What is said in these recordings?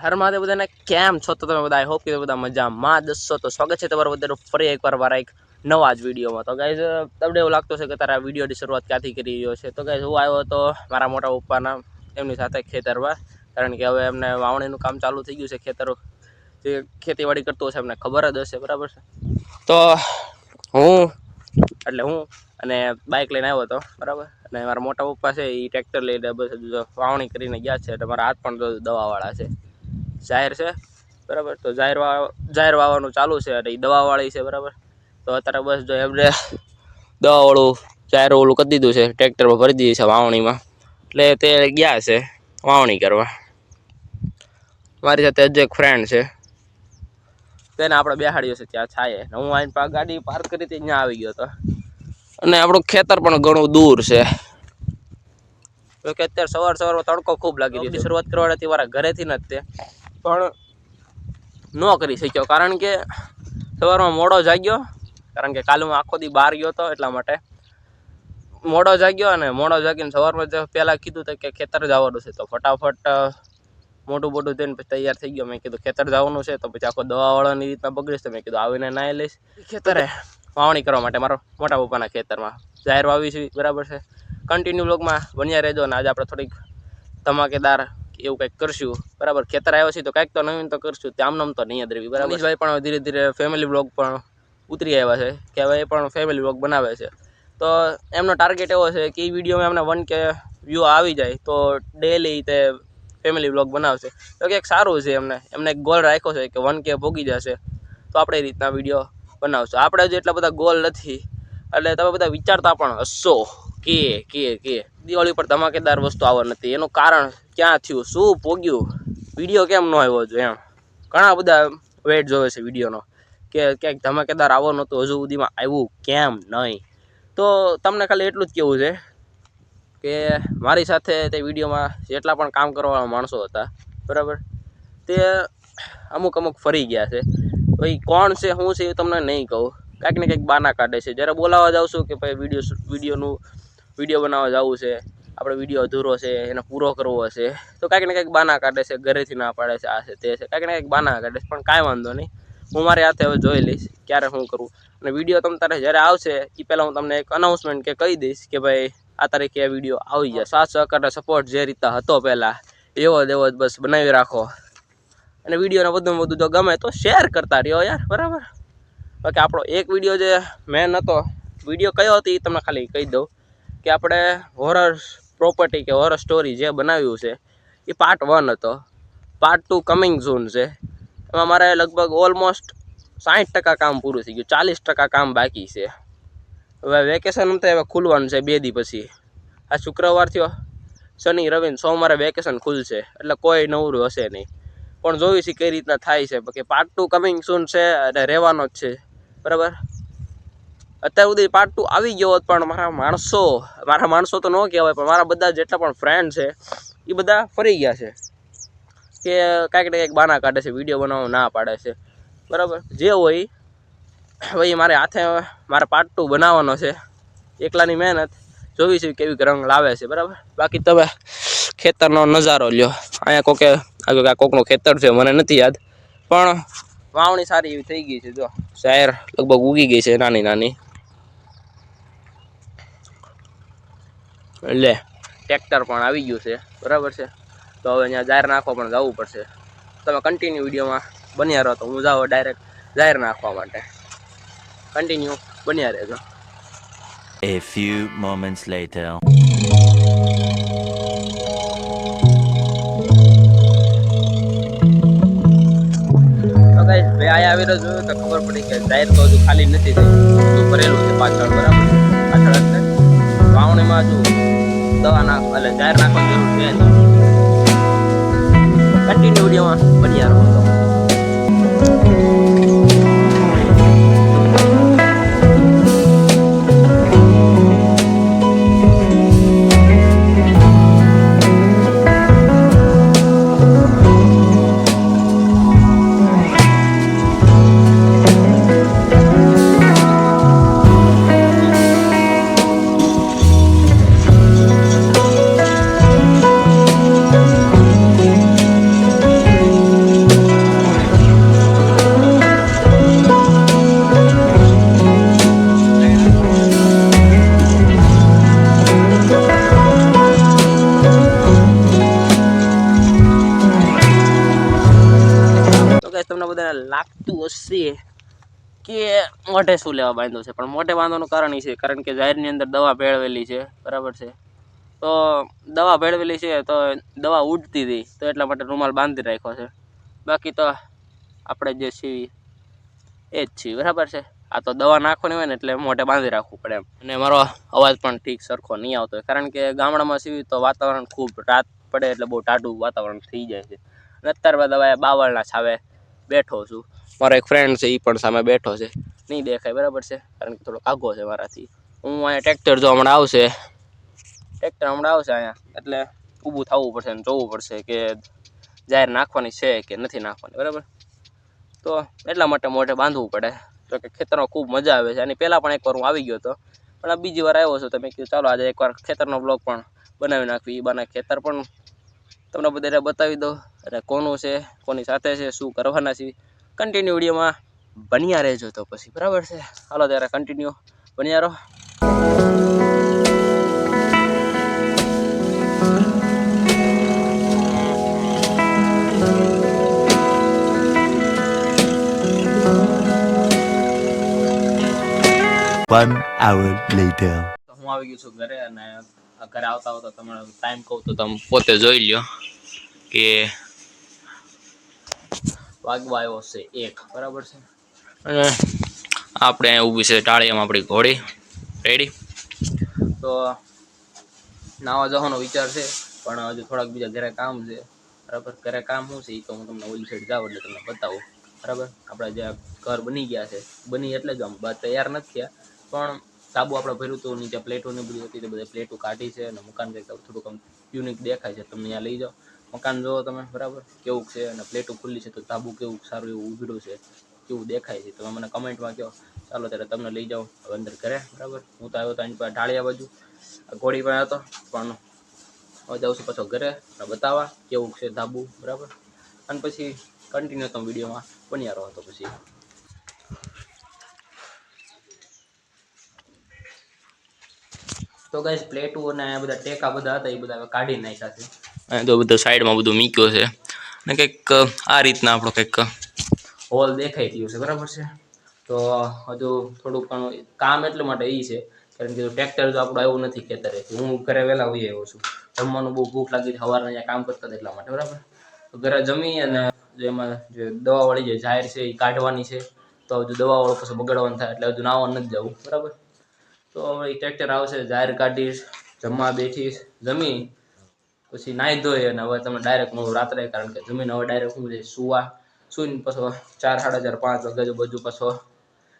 હર મહાદેવ બધાને કેમ છો? તો તમે બધા આઈ હોપ કે બધા મજામાં દસો. તો સ્વાગત છે તમારું બધાનું ફરી એકવાર મારા એક નવા જ વિડીયોમાં. તો ગાઈઝ તમને એવું લાગતું છે કે તારા વિડીયોની શરૂઆત ક્યાંથી કરી રહ્યો છે. તો ગાઈઝ હું આવ્યો હતો મારા મોટા પપ્પાના એમની સાથે ખેતરમાં, કારણ કે હવે એમને વાવણીનું કામ ચાલુ થઈ ગયું છે. ખેતરો જે ખેતીવાડી કરતો હશે એમને ખબર જ હશે, બરાબર છે. તો હું અને બાઇક લઈને આવ્યો હતો, બરાબર. અને મારા મોટા પપ્પા છે એ ટ્રેક્ટર લઈને બસ વાવણી કરીને ગયા છે. એટલે મારા હાથ પણ દવાવાળા છે, જાહેર છે, બરાબર. તો જાહેર વાવવાનું ચાલુ છે અને એ દવાવાળી છે, બરાબર. તો અત્યારે બસ જો એમને દવાવાળું જાહેર ઓલું કરી દીધું છે, ટ્રેક્ટરમાં ભરી દીધી છે વાવણીમાં. એટલે તે ગયા છે વાવણી કરવા. મારી સાથે હજુ એક ફ્રેન્ડ છે, તેને આપણે બેહાડ્યો છે ત્યાં છાયે. હું આવીને ગાડી પાર્ક કરી હતી ત્યાં આવી ગયો હતો. અને આપણું ખેતર પણ ઘણું દૂર છે, તો કે અત્યારે સવારમાં તડકો ખૂબ લાગી રહ્યો છે. શરૂઆત કરવાની હતી મારા ઘરેથી જ તે, પણ ન કરી શક્યો, કારણ કે સવારમાં મોડો જાગ્યો. કારણ કે કાલે હું આખો દી બહાર ગયો હતો, એટલા માટે મોડો જાગ્યો. અને મોડો જાગીને સવારમાં પહેલાં કીધું હતું કે ખેતર જવાનું છે, તો ફટાફટ મોટું થઈને પછી તૈયાર થઈ ગયો. મેં કીધું ખેતર જવાનું છે તો પછી આખો દવાવાળાની રીતના બગડીશ, તો મેં કીધું આવીને નાહી લઈશ. ખેતરે વાવણી કરવા માટે મારા મોટા પપ્પાના ખેતરમાં જાહેર વાવી છે, બરાબર છે. કન્ટિન્યુ બ્લોગમાં બન્યા રહેજો. અને આજે આપણે થોડીક ધમાકેદાર એવું કંઈક કરશું, બરાબર. ખેતર આવ્યો છે તો કંઈક તો નવીન તો કરશું, આમ તો નહીં જ રહેવી, બરાબર. મનીષભાઈ પણ ધીરે ધીરે ફેમિલી બ્લોગ પણ ઉતરી આવ્યા છે, કે હવે એ પણ ફેમિલી બ્લોગ બનાવે છે. તો એમનો ટાર્ગેટ એવો છે કે એ વિડીયોમાં એમને 1K વ્યૂ આવી જાય તો ડેલી તે ફેમિલી બ્લોગ બનાવશે. તો કંઈક સારું છે, એમને એક ગોલ રાખ્યો છે કે 1K ભોગી જશે તો આપણે એ રીતના વિડીયો બનાવશું. આપણે જ એટલા બધા ગોલ નથી, એટલે તમે બધા વિચારતા પણ હશો કે દિવાળી પર ધમાકેદાર વસ્તુ આવવા નથી. એનું કારણ ક્યાં થયું, શું પોગ્યું, વિડીયો કેમ ન આવ્યો જોઈએ, એમ ઘણા બધા વેટ જોવે છે વિડીયોનો, કે ક્યાંક ધમાકેદાર આવો નહોતું, હજુ સુધીમાં આવ્યું કેમ નહીં. તો તમને ખાલી એટલું જ કહેવું છે કે મારી સાથે તે વિડીયોમાં જેટલા પણ કામ કરવાના માણસો હતા, બરાબર, તે અમુક ફરી ગયા છે. ભાઈ કોણ છે શું છે એ તમને નહીં કહું, કાંઈક ને કંઈક બાના કાઢે છે. જ્યારે બોલાવવા જાઉં છું કે ભાઈ વિડીયો બનાવવા જવું છે, આપણે વિડીયો અધૂરો છે એને પૂરો કરવો હશે, તો કાંઈક ને કંઈક બાના કાઢે છે, ઘરેથી ના પાડે છે, આ છે તે છે, કાંઈક ને કંઈક બાના કાઢે છે. પણ કાંઈ વાંધો નહીં, હું મારી હાથે હવે જોઈ લઈશ ક્યારે શું કરવું. અને વિડીયો તમ તારે જ્યારે આવશે એ પહેલાં હું તમને એક અનાઉન્સમેન્ટ કે કહી દઈશ કે ભાઈ આ તારીખે આ વિડીયો આવી જાય. સાથ સહકારનો સપોર્ટ જે રીતના હતો પહેલાં એવો જ બસ બનાવી રાખો. અને વિડીયોને વધુમાં વધુ જો ગમે તો શેર કરતા રહ્યો યાર, બરાબર. બાકી આપણો એક વિડીયો જે મેન હતો, વિડીયો કયો હતો એ તમને ખાલી કહી દઉં કે આપણે હોરર પ્રોપર્ટી કે હોરર સ્ટોરી જે બનાવ્યું છે એ પાર્ટ 1 હતો. પાર્ટ 2 કમિંગ ઝૂન છે. એમાં મારે લગભગ ઓલમોસ્ટ 60% કામ પૂરું થઈ ગયું, 40% કામ બાકી છે. હવે વેકેશન હતું, હવે ખુલવાનું છે 2 દી પછી. આ શુક્રવાર થયો, શનિ રવિ સોમવારે વેકેશન ખુલશે, એટલે કોઈ નવરું હશે નહીં. પણ જોઈશું કઈ રીતના થાય છે. બાકી પાર્ટ 2 કમિંગ સૂન છે અને રહેવાનો જ છે, બરાબર. અત્યાર સુધી પાર્ટ 2 આવી ગયો હોત, પણ મારા માણસો તો ન કહેવાય, પણ મારા બધા જેટલા પણ ફ્રેન્ડ છે એ બધા ફરી ગયા છે, કે કાંઈક ને કંઈક બાના કાઢે છે, વિડીયો બનાવવા ના પાડે છે, બરાબર. જે હોય ભાઈ મારે હાથે મારે પાર્ટ 2 બનાવવાનો છે. એકલાની મહેનત જોઈશું કેવી રંગ લાવે છે, બરાબર. બાકી તમે ખેતરનો નજારો લ્યો. અહીંયા કોકનું ખેતર છે, મને નથી યાદ, પણ વાવણી સારી એવી થઈ ગઈ છે. જો જાહેર લગભગ ઉગી ગઈ છે નાની. એટલે ટ્રેક્ટર પણ આવી ગયું છે, બરાબર છે. તો હવે અહીંયા જાહેર નાખવા પણ જવું પડશે. તમે કન્ટિન્યુ વિડીયોમાં બન્યા રહો, તો હું જાઉં ડાયરેક્ટ જાહેર નાખવા માટે. કન્ટિન્યુ બન્યા રહેજો. A few moments later. તો ગાઈસ ભાઈ આયા આવીને જોયું તો ખબર પડી કે જાહેર તો હજુ ખાલી નથી થઈ, બધું ભરેલું છે પાછળ, બરાબર. પાછળ એટલે વાવણીમાં હજુ દવા એટલે જાહેર નાખવાની જરૂર છે. કન્ટિન્યુ વિડીયોમાં બન્યા રહો. લાગતું હશે કે મોઢે શું લેવા બાંધ્યો છે, પણ મોઢે બાંધવાનું કારણ એ છે કારણ કે જાહેરની અંદર દવા ભેળવેલી છે, બરાબર છે. તો દવા ભેળવેલી છે તો દવા ઉડતી હતી, તો એટલા માટે રૂમાલ બાંધી રાખ્યો છે. બાકી તો આપણે જે છીએ એ જ છીએ, બરાબર છે. આ તો દવા નાખવાની હોય ને એટલે મોઢે બાંધી રાખવું પડે એમ. અને મારો અવાજ પણ ઠીક સરખો નહીં આવતો હોય કારણ કે ગામડામાં સીવી તો વાતાવરણ ખૂબ રાત પડે એટલે બહુ ટાઢું વાતાવરણ થઈ જાય છે. અને અત્યારબાદ હવે બાવળના છાવે બેઠો છું. મારો એક ફ્રેન્ડ છે, એ પણ સામે બેઠો છે, નહીં દેખાય, બરાબર છે, કારણ કે થોડો આઘો છે મારાથી. હું અહીંયા ટ્રેક્ટર જો હમણાં આવશે અહીંયા, એટલે ઊભું થવું પડશે અને જોવું પડશે કે જાહેર નાખવાની છે કે નથી નાખવાની, બરાબર. તો એટલા માટે મોઢે બાંધવું પડે. તો કે ખેતરમાં ખૂબ મજા આવે છે. અને પહેલાં પણ એકવાર હું આવી ગયો હતો, પણ આ બીજી વાર આવ્યો છું. તો મેં કીધું ચાલો આજે એકવાર ખેતરનો બ્લોગ પણ બનાવી નાખવી. એ બાને ખેતર પણ તમને બધાને બતાવી દો, અને કોનું છે, કોની સાથે છે, શું કરવાના છે. કન્ટિન્યુ વિડીયોમાં બન્યા રહેજો તો પછી, બરાબર છે. હાલો ત્યારે કન્ટિન્યુ બન્યા રહો. One hour later. હું આવી ગયો છું ઘરે, અને ઘરે આવતા આવતા તમારે ટાઈમ કહું તો તમે પોતે જોઈ લ્યો કે વાગવા આવ્યો છે 1, બરાબર છે. અને આપણે અહીંયા ઊભી છે ટાળીયામાં આપણી ઘોડી રેડી. તો નાવા જવાનો વિચાર છે, પણ હજુ થોડાક બીજા ઘરે કામ છે, બરાબર. ઘરે કામ શું છે એ તો હું તમને ઓલી સાઈડ જાઉં એટલે તમને બતાવું, બરાબર. આપણા જે ઘર બની ગયા છે, બની એટલે જ આમ તૈયાર નથી થયા, પણ સાબુ આપણે ભર્યું હતું, નીચે પ્લેટો ને બધી હતી, તો બધી પ્લેટો કાઢી છે. અને મકાન કંઈક થોડુંક આમ યુનિક દેખાય છે, તમને અહીંયા લઈ જાઓ. મકાન જોવો તમે, બરાબર, કેવું છે. અને પ્લેટો ખુલ્લી છે તો ધાબુ કેવું સારું એવું ઉભર્યું છે, કેવું દેખાય છે, તમે મને કમેન્ટમાં કહો. ચાલો ત્યારે તમને લઈ જાઓ હવે અંદર ઘરે, બરાબર. હું તો આવ્યો તો એની પાસે ઢાળિયા બાજુ, ઘોડી પણ હતો, પણ હવે જાઉં છું પાછો ઘરે બતાવવા કેવું છે ધાબુ, બરાબર. અને પછી કન્ટિન્યુ તમે વિડીયોમાં બન્યા રહો. તો પછી તો ગાઈસ પ્લેટો અને બધા ટેકા બધા હતા એ બધા કાઢી નાખ્યા છે. અને તો બધું સાઈડમાં બધું મૂક્યો છે. અને કંઈક આ રીતના આપણો કંઈક હોલ દેખાઈ રહ્યો છે, બરાબર છે. તો હજુ થોડુંક ઘણું કામ એટલા માટે એ છે કારણ કે ટ્રેક્ટર જો આપણું આવ્યું નથી ખેતરે. હું ઘરે વહેલા હોઈ આવ્યો છું. જમવાનું બહુ ભૂખ લાગી હતી, સવારના અહીંયા કામ કરતા હતા એટલા માટે, બરાબર. તો ઘરે જમી અને જેમાં જે દવાવાળી જે જાહેર છે એ કાઢવાની છે. તો હજુ દવાવાળો પછી બગાડવાનું થાય એટલે હજુ નાવા નથી જવું, બરાબર. તો હવે એ ટ્રેક્ટર આવશે, જાહેર કાઢીશ, જમવા બેઠીશ, જમી પછી નાહી ધોઈ અને હવે તમે ડાયરેક્ટ મળું રાત્રે, કારણ કે જમીને હવે ડાયરેક્ટ હું જઈશ સુઈને પાછો 4, 4:30, 5 વાગે બધું પાછો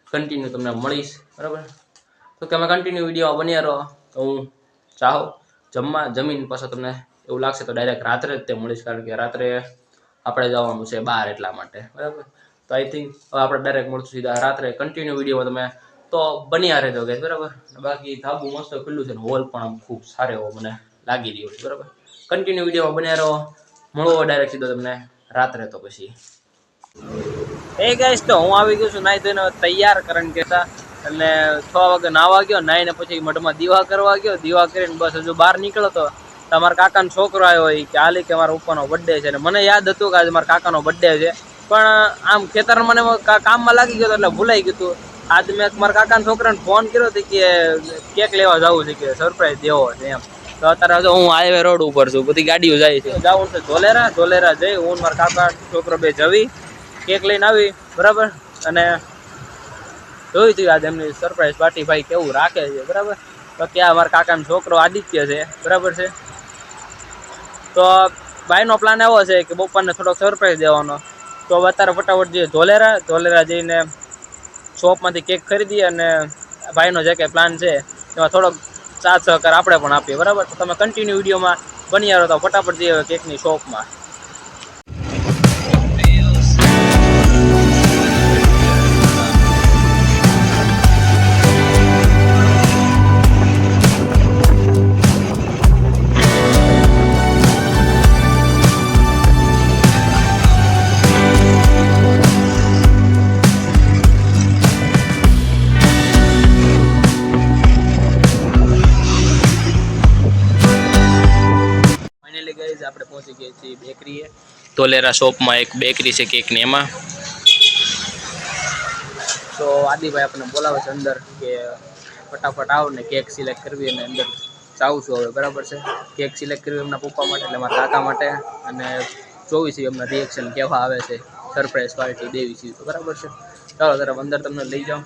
કન્ટિન્યુ તમને મળીશ, બરાબર. તો તમે કન્ટિન્યુ વિડીયો બન્યા રહો. તો હું ચાહો જમીન પાછો તમને એવું લાગશે તો ડાયરેક્ટ રાત્રે જ તે મળીશ, કારણ કે રાત્રે આપણે જવાનું છે બહાર એટલા માટે, બરાબર. તો આઈ થિંક હવે આપણે ડાયરેક્ટ મળશું સીધા રાત્રે. કન્ટિન્યુ વિડીયોમાં તમે તો બન્યા રહેજો ગાઈસ, બરાબર. બાકી ધાબુ મસ્ત ખુલ્લું છે, હોલ પણ આમ ખૂબ સારો એવો મને લાગી રહ્યો છે, બરાબર. કન્ટિન્યુ વિડીયોમાં બન્યા રહો. મળવો ડાયરેક્ટ સીધો તમને રાત્રે. તો પછી એ ગાઈસ તો હું આવી ગયો છું નાઈ ધોઈને તૈયાર, કારણ કે એટલે 6 વાગે નાવા ગયો, નાઈને પછી મઢમાં દીવા કરવા ગયો. દીવા કરીને બસ હજુ બહાર નીકળ્યો તો તમારા કાકાનો છોકરો આવ્યો હોય કે હાલી કે મારા ઉપરનો બર્થડે છે. અને મને યાદ હતું કે આજે મારા કાકાનો બર્થડે છે, પણ આમ ખેતર મને કામમાં લાગી ગયો એટલે ભૂલાઈ ગયું હતું. આજે મેં મારા કાકાના છોકરાને ફોન કર્યો હતો કે કેક લેવા જવું છે, કે સરપ્રાઈઝ દેવો છે એમ. તો અત્યારે જો હું હાઈવે રોડ ઉપર છું, બધી ગાડીઓ જાય છે. જવું છે ધોલેરા જઈ હું મારા કાકા છોકરો બે જવી કેક લઈને આવી, બરાબર. અને જોયું હતું આજે એમની સરપ્રાઈઝ પાર્ટી ભાઈ કેવું રાખે છે, બરાબર. તો ક્યાં મારા કાકાનો છોકરો આદિત્ય છે, બરાબર છે. તો ભાઈનો પ્લાન એવો છે કે બપોરને થોડોક સરપ્રાઈઝ દેવાનો. તો અત્યારે ફટાફટ જઈએ ધોલેરા જઈને શોપમાંથી કેક ખરીદી અને ભાઈનો જે કંઈ પ્લાન છે એમાં થોડોક સાથ સહકાર આપણે પણ આપીએ, બરાબર. તો તમે કન્ટિન્યુ વિડીયોમાં બન્યા રહો. તો ફટાફટ જઈએ કેકની શોપમાં. આપણે પહોંચી ગયા છીએ બેકરીએ. ધોલેરા શોપમાં એક બેકરી છે કેકની, એમાં તો આદિભાઈ આપણને બોલાવે છે અંદર કે ફટાફટ આવો ને કેક સિલેક્ટ કરવી અને અંદર જાઉં છું હવે, બરાબર છે. કેક સિલેક્ટ કરવી એમના પપ્પા માટે એટલે મારા કાકા માટે, અને 24 એમના રિએક્શન કેવા આવે છે, સરપ્રાઈઝ પાર્ટી દેવી છે, તો બરાબર છે. ચાલો તરફ અંદર તમને લઈ જાઉં.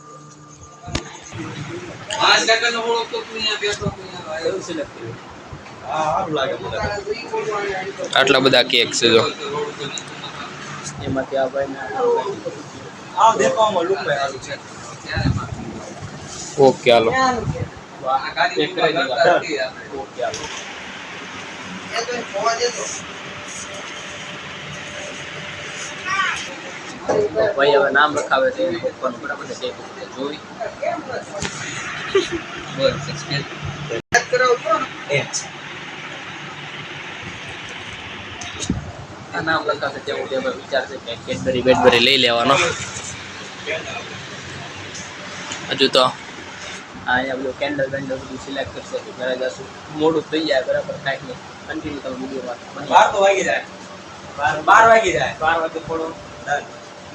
આટલા બધા કેક છે જો એમાંથી આ ભાઈ ઓકે હાલો ઓકે હાલો ભાઈ હવે નામ લખાવે છે પપ્પાનું, બરાબર છે. કેક જોઈ આ નામ લખાશે ત્યાં સુધી હવે વિચાર છે કે કેડબરી બેડબરી લઈ લેવાનો. હજુ તો અહીંયા બધું કેન્ડલ બેન્ડલ બધું સિલેક્ટ કરશે તો ઘરે જશું. મોડું થઈ જાય, બરાબર. કાંઈક નહીં, કન્ટિન્યુ તમે વિડીયોમાં 12 તો વાગી જાય, 12 વાગી જાય, 12 વાગે થોડો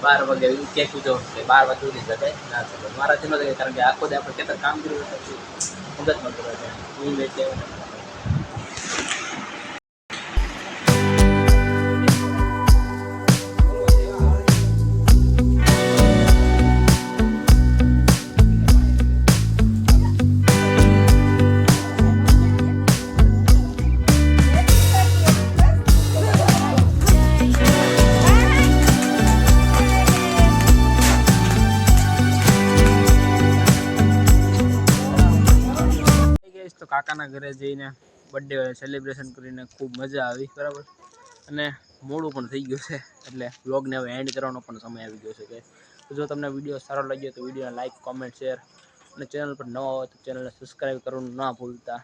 12 વાગે કેક જો 12 વાગે સુધી જશે ના શકે મારાથી ન થાય, કારણ કે આખો દે આપણે ખેતર કામ કર્યું પછી મગજમાં કરવા જાય હું એટલે તો કાકાના ઘરે જઈને બર્થડે સેલિબ્રેશન કરીને ખૂબ મજા આવી, બરાબર. અને મોડું પણ થઈ ગયું છે એટલે વ્લોગને હવે એન્ડ કરવાનો પણ સમય આવી ગયો છે. કે જો તમને વિડીયો સારો લાગ્યો તો વિડીયોને લાઇક, કોમેન્ટ, શેર અને ચેનલ પર નવા હોય તો ચેનલને સબસ્ક્રાઈબ કરવાનું ના ભૂલતા.